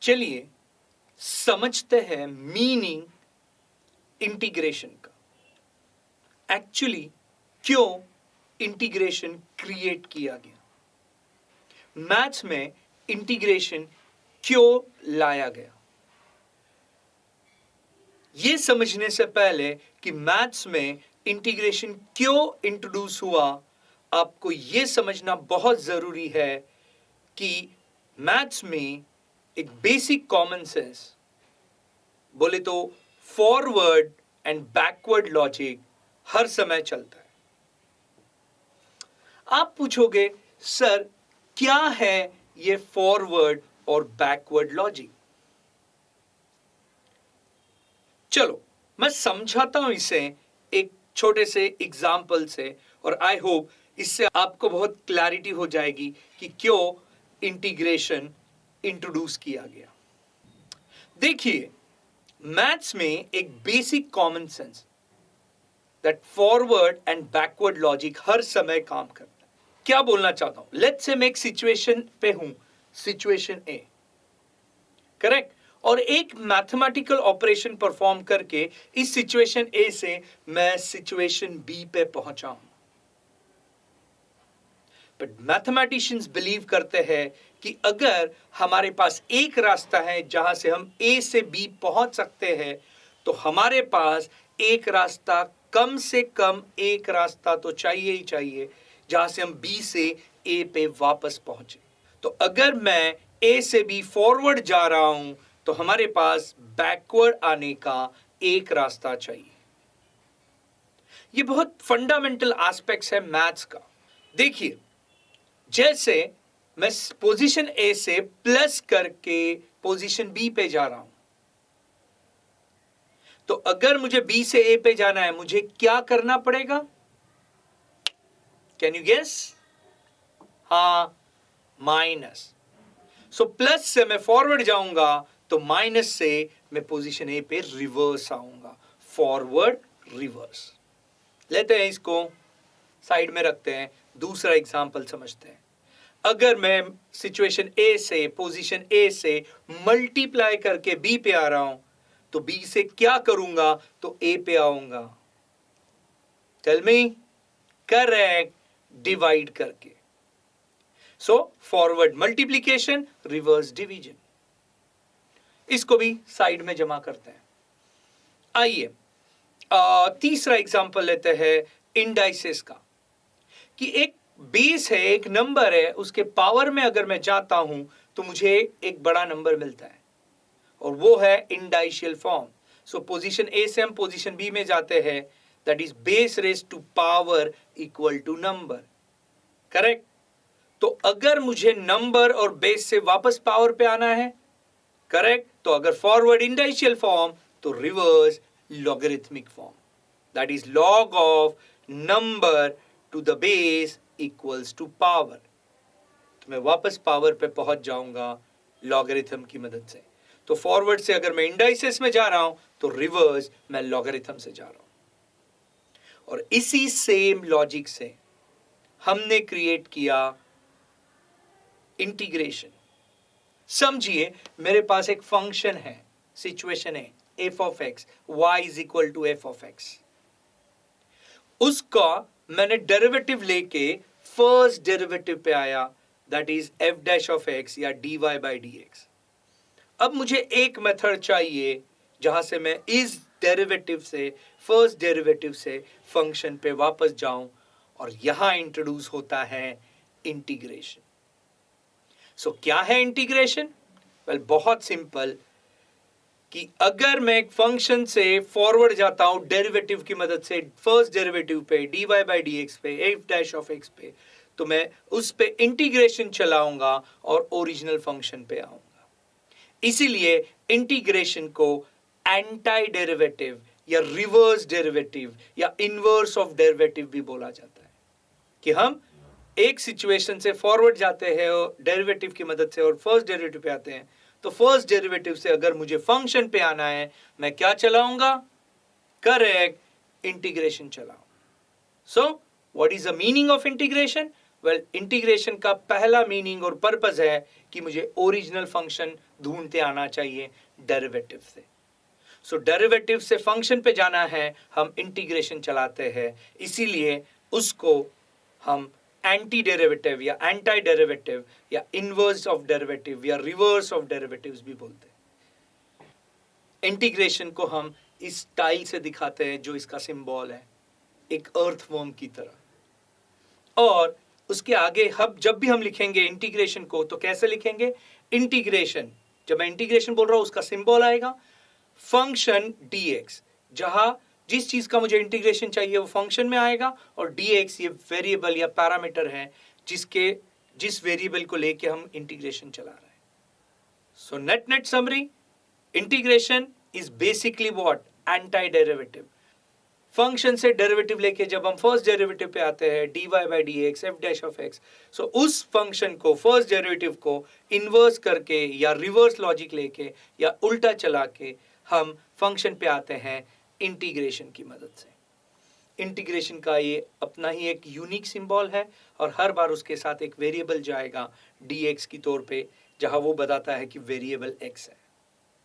चलिए समझते हैं मीनिंग इंटीग्रेशन का। एक्चुअली क्यों इंटीग्रेशन क्रिएट किया गया, मैथ्स में इंटीग्रेशन क्यों लाया गया। यह समझने से पहले कि मैथ्स में इंटीग्रेशन क्यों इंट्रोड्यूस हुआ, आपको यह समझना बहुत जरूरी है कि मैथ्स में एक बेसिक कॉमन सेंस, बोले तो फॉरवर्ड एंड बैकवर्ड लॉजिक हर समय चलता है। आप पूछोगे सर क्या है ये फॉरवर्ड और बैकवर्ड लॉजिक। चलो मैं समझाता हूं इसे एक छोटे से एग्जाम्पल से, और आई होप इससे आपको बहुत क्लैरिटी हो जाएगी कि क्यों इंटीग्रेशन इंट्रोड्यूस किया गया। देखिए मैथ्स में एक basic common sense that forward and backward logic हर समय काम करता है। क्या बोलना चाहता हूं, लेट्स से मैं एक सिचुएशन पे हूं, सिचुएशन ए, करेक्ट, और एक मैथमेटिकल ऑपरेशन परफॉर्म करके इस सिचुएशन ए से मैं सिचुएशन बी पे पहुंचा हूं। बट मैथमेटिशियंस बिलीव करते हैं कि अगर हमारे पास एक रास्ता है जहां से हम ए से बी पहुंच सकते हैं, तो हमारे पास एक रास्ता, कम से कम एक रास्ता तो चाहिए ही चाहिए जहां से हम बी से ए पे वापस पहुंचे। तो अगर मैं ए से बी फॉरवर्ड जा रहा हूं तो हमारे पास बैकवर्ड आने का एक रास्ता चाहिए। ये बहुत फंडामेंटल एस्पेक्ट्स है मैथ्स का। देखिए जैसे मैं पोजीशन ए से प्लस करके पोजीशन बी पे जा रहा हूं, तो अगर मुझे बी से ए पे जाना है मुझे क्या करना पड़ेगा, कैन यू गेस? हां, माइनस। सो प्लस से मैं फॉरवर्ड जाऊंगा तो माइनस से मैं पोजीशन ए पे रिवर्स आऊंगा, फॉरवर्ड रिवर्स। लेते हैं इसको साइड में रखते हैं, दूसरा एग्जांपल समझते हैं। अगर मैं सिचुएशन ए से, पोजीशन ए से मल्टीप्लाई करके बी पे आ रहा हूं, तो बी से क्या करूंगा, तो ए पे आऊंगा। टेल मी, करेक्ट, डिवाइड करके। So forward multiplication, reverse division. इसको भी साइड में जमा करते हैं। आइए तीसरा एग्जांपल लेते हैं इंडाइसेस का, कि एक बेस है, एक नंबर है, उसके पावर में अगर मैं जाता हूं तो मुझे एक बड़ा नंबर मिलता है, और वो है इंडाइशियल फॉर्म। सो पोजीशन ए से हम पोजीशन बी में जाते हैं, that is base raise to power equal to number, correct. तो अगर मुझे नंबर और बेस से वापस पावर पे आना है, करेक्ट, तो अगर फॉरवर्ड इंडाइशियल फॉर्म तो reverse logarithmic form, that is log of number to the base equals to power. तो मैं वापस पावर पे पहुंच जाऊंगा लॉगरिथम की मदद से। तो फॉरवर्ड से अगर मैं इंडाइसेस में जा रहा हूं तो रिवर्स मैं लॉगरिथम से जा रहा हूं। और इसी सेम लॉजिक से हमने क्रिएट किया इंटीग्रेशन। समझिए मेरे पास एक फंक्शन है, सिचुएशन है f of x, y is equal to f of x। उसका मैंने डेरिवेटिव लेके फर्स्ट डेरिवेटिव पे आया, that is f dash of x या dy by dx। अब मुझे एक मेथड चाहिए जहां से मैं इस डेरिवेटिव से, फर्स्ट डेरिवेटिव से फंक्शन पे वापस जाऊं, और यहां इंट्रोड्यूस होता है इंटीग्रेशन। सो क्या है इंटीग्रेशन? वेल बहुत सिंपल, कि अगर मैं एक फंक्शन से फॉरवर्ड जाता हूं डेरिवेटिव की मदद से, फर्स्ट डेरिवेटिव पे dy by dx पे, f डैश ऑफ x पे, तो मैं उस पे इंटीग्रेशन चलाऊंगा और ओरिजिनल फंक्शन पे आऊंगा। इसीलिए इंटीग्रेशन को एंटी डेरिवेटिव या रिवर्स डेरिवेटिव या इनवर्स ऑफ डेरिवेटिव भी बोला जाता है, कि हम एक सिचुएशन से फॉरवर्ड जाते हैं डेरिवेटिव की मदद से और फर्स्ट डेरिवेटिव पे आते हैं। तो फर्स्ट डेरिवेटिव से अगर मुझे फंक्शन पे आना है, मैं क्या चलाऊंगा? करेक्ट, इंटीग्रेशन चलाऊं। So what is the meaning of integration? Well integration का पहला मीनिंग और पर्पस है कि मुझे ओरिजिनल फंक्शन ढूंढते आना चाहिए डेरिवेटिव से। सो डेरिवेटिव से फंक्शन पे जाना है, हम इंटीग्रेशन चलाते हैं, इसीलिए उसको हम एंटी डेरिवेटिव या एंटी डेरिवेटिव या इनवर्स ऑफ डेरिवेटिव या रिवर्स ऑफ डेरिवेटिव्स भी बोलते हैं। इंटीग्रेशन को हम इस स्टाइल से दिखाते हैं जो इसका सिंबल है, एक अर्थवर्म की तरह। और उसके आगे जब भी हम लिखेंगे इंटीग्रेशन को तो कैसे लिखेंगे? इंटीग्रेशन, जब मैं इंटीग्रेशन बोल रहा हूं उसका सिंबल आएगा फंक्शन dx, जहां जिस चीज का मुझे इंटीग्रेशन चाहिए वो फंक्शन में आएगा, और dx ये वेरिएबल या पैरामीटर है जिस वेरिएबल को लेके हम इंटीग्रेशन चला रहे हैं। So net summary, integration is basically what? Anti derivative. Function से डेरिवेटिव लेके जब हम फर्स्ट डेरिवेटिव पे आते हैं dy by dx f dash of x, सो उस फंक्शन को फर्स्ट डेरिवेटिव को इन्वर्स करके या रिवर्स लॉजिक लेके या उल्टा चला के हम फंक्शन पे आते हैं इंटीग्रेशन की मदद से। इंटीग्रेशन का ये अपना ही एक यूनिक सिंबल है और हर बार उसके साथ एक वेरिएबल जाएगा dx की तौर पे, जहां वो बताता है कि वेरिएबल x है।